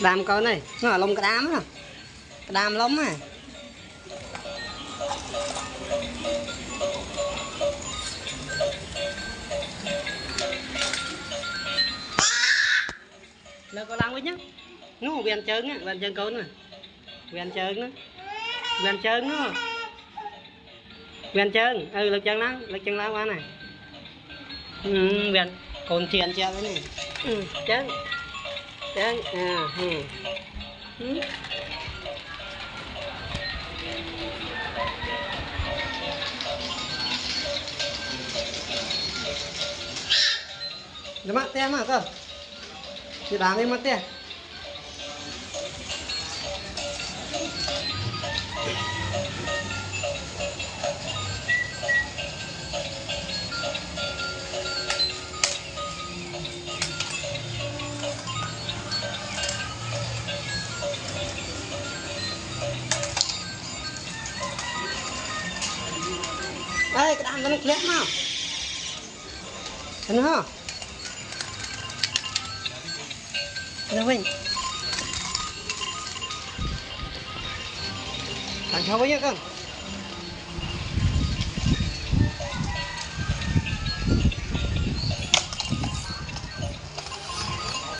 đam coi này nó là lông cái đám á, cái đam lông á. Lơ có lăng với nhá, nó về ăn trơn á, về ăn trơn con nè, về ăn trơn nữa, về ăn trơn nữa, về ăn trơn, lực chân lá qua này, về ăn còn chuyện chơi cái này, trơn, trơn, Được mát tem mà cơ, thì đám đi mất tem. Đây cái đàn nó lét mà, thấy không? Đây mình, thằng cháu với nhá con.